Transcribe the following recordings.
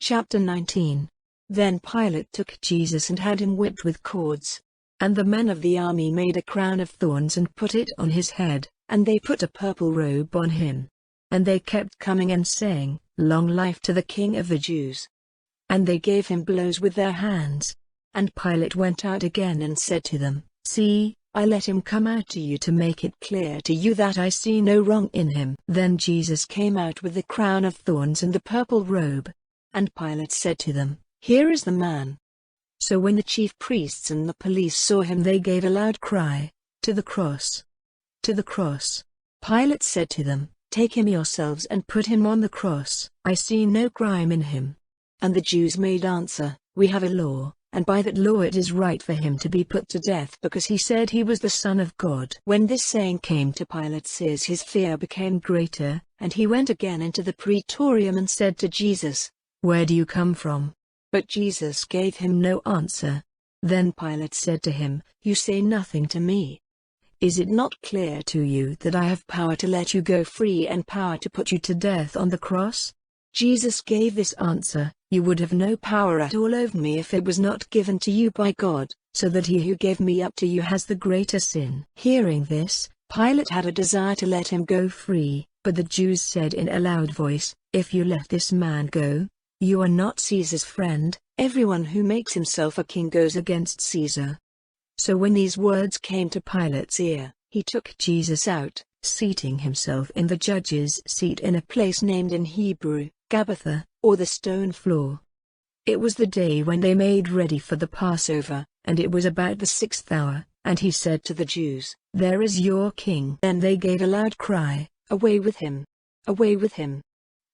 Chapter 19. Then Pilate took Jesus and had him whipped with cords. And the men of the army made a crown of thorns and put it on his head, and they put a purple robe on him. And they kept coming and saying, "Long life to the King of the Jews." And they gave him blows with their hands. And Pilate went out again and said to them, "See, I let him come out to you to make it clear to you that I see no wrong in him." Then Jesus came out with the crown of thorns and the purple robe. And Pilate said to them, "Here is the man." So when the chief priests and the police saw him, they gave a loud cry, "To the cross! To the cross!" Pilate said to them, "Take him yourselves and put him on the cross. I see no crime in him." And the Jews made answer, "We have a law, and by that law it is right for him to be put to death because he said he was the Son of God." When this saying came to Pilate's ears, his fear became greater, and he went again into the praetorium and said to Jesus, "Where do you come from?" But Jesus gave him no answer. Then Pilate said to him, "You say nothing to me. Is it not clear to you that I have power to let you go free and power to put you to death on the cross?" Jesus gave this answer, "You would have no power at all over me if it was not given to you by God, so that he who gave me up to you has the greater sin." Hearing this, Pilate had a desire to let him go free, but the Jews said in a loud voice, "If you let this man go, you are not Caesar's friend. Everyone who makes himself a king goes against Caesar." So when these words came to Pilate's ear, he took Jesus out, seating himself in the judge's seat in a place named in Hebrew, Golgotha, or the stone floor. It was the day when they made ready for the Passover, and it was about the 6th hour, and he said to the Jews, "There is your king." Then they gave a loud cry, "Away with him! Away with him!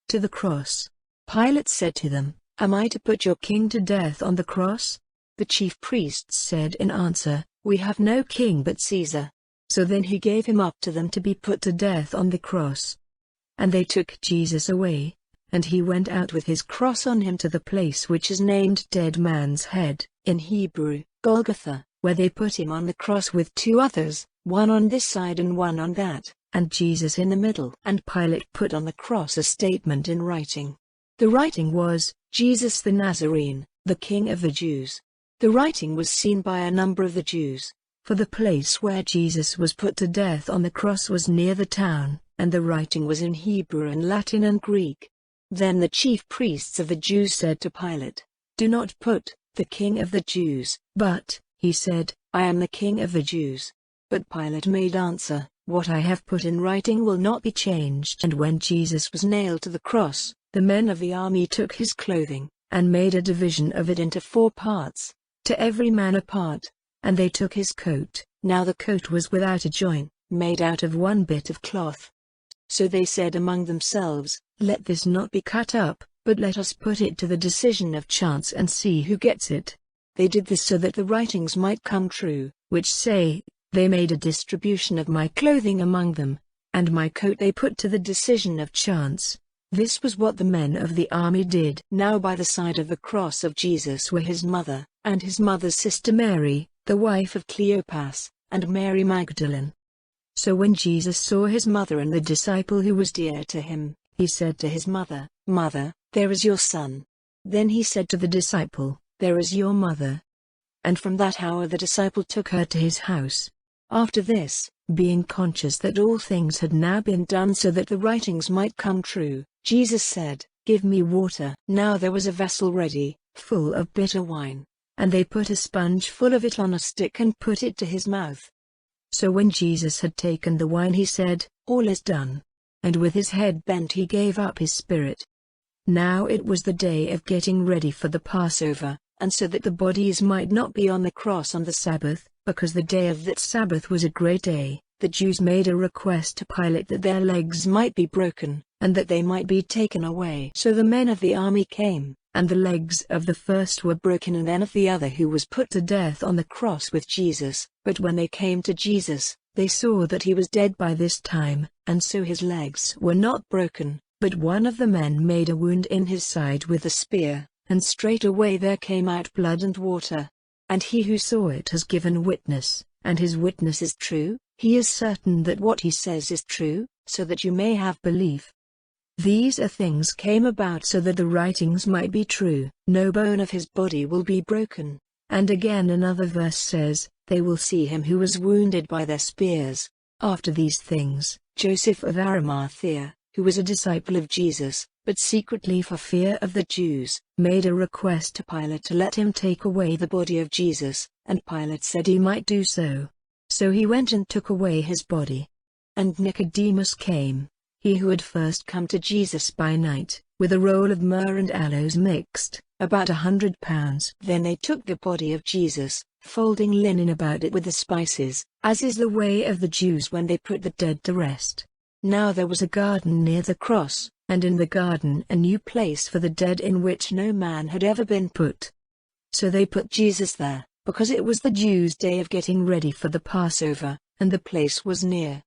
To the cross!" Pilate said to them, "Am I to put your king to death on the cross?" The chief priests said in answer, "We have no king but Caesar." So then he gave him up to them to be put to death on the cross. And they took Jesus away, and he went out with his cross on him to the place which is named Dead Man's Head, in Hebrew, Golgotha, where they put him on the cross with two others, one on this side and one on that, and Jesus in the middle. And Pilate put on the cross a statement in writing. The writing was, "Jesus the Nazarene, the King of the Jews." The writing was seen by a number of the Jews, for the place where Jesus was put to death on the cross was near the town, and the writing was in Hebrew and Latin and Greek. Then the chief priests of the Jews said to Pilate, "Do not put, 'the King of the Jews,' but," he said, "I am the King of the Jews." But Pilate made answer, "What I have put in writing will not be changed." And when Jesus was nailed to the cross, the men of the army took his clothing, and made a division of it into 4 parts, to every man a part, and they took his coat. Now the coat was without a join, made out of one bit of cloth. So they said among themselves, "Let this not be cut up, but let us put it to the decision of chance and see who gets it." They did this so that the writings might come true, which say, "They made a distribution of my clothing among them, and my coat they put to the decision of chance." This was what the men of the army did. Now by the side of the cross of Jesus were his mother, and his mother's sister Mary, the wife of Cleopas, and Mary Magdalene. So when Jesus saw his mother and the disciple who was dear to him, he said to his mother, "Mother, there is your son." Then he said to the disciple, "There is your mother." And from that hour the disciple took her to his house. After this, being conscious that all things had now been done so that the writings might come true, Jesus said, "Give me water." Now there was a vessel ready, full of bitter wine, and they put a sponge full of it on a stick and put it to his mouth. So when Jesus had taken the wine he said, "All is done." And with his head bent he gave up his spirit. Now it was the day of getting ready for the Passover, and so that the bodies might not be on the cross on the Sabbath, because the day of that Sabbath was a great day, the Jews made a request to Pilate that their legs might be broken, and that they might be taken away. So the men of the army came, and the legs of the first were broken and then of the other who was put to death on the cross with Jesus. But when they came to Jesus, they saw that he was dead by this time, and so his legs were not broken, but one of the men made a wound in his side with a spear, and straightway there came out blood and water. And he who saw it has given witness, and his witness is true. He is certain that what he says is true, so that you may have belief. These things came about so that the writings might be true. No bone of his body will be broken. And again another verse says, they will see him who was wounded by their spears. After these things, Joseph of Arimathea, who was a disciple of Jesus, but secretly for fear of the Jews, made a request to Pilate to let him take away the body of Jesus, and Pilate said he might do so. So he went and took away his body. And Nicodemus came, he who had first come to Jesus by night, with a roll of myrrh and aloes mixed, about 100 pounds. Then they took the body of Jesus, folding linen about it with the spices, as is the way of the Jews when they put the dead to rest. Now there was a garden near the cross, and in the garden a new place for the dead in which no man had ever been put. So they put Jesus there, because it was the Jews' day of getting ready for the Passover, and the place was near.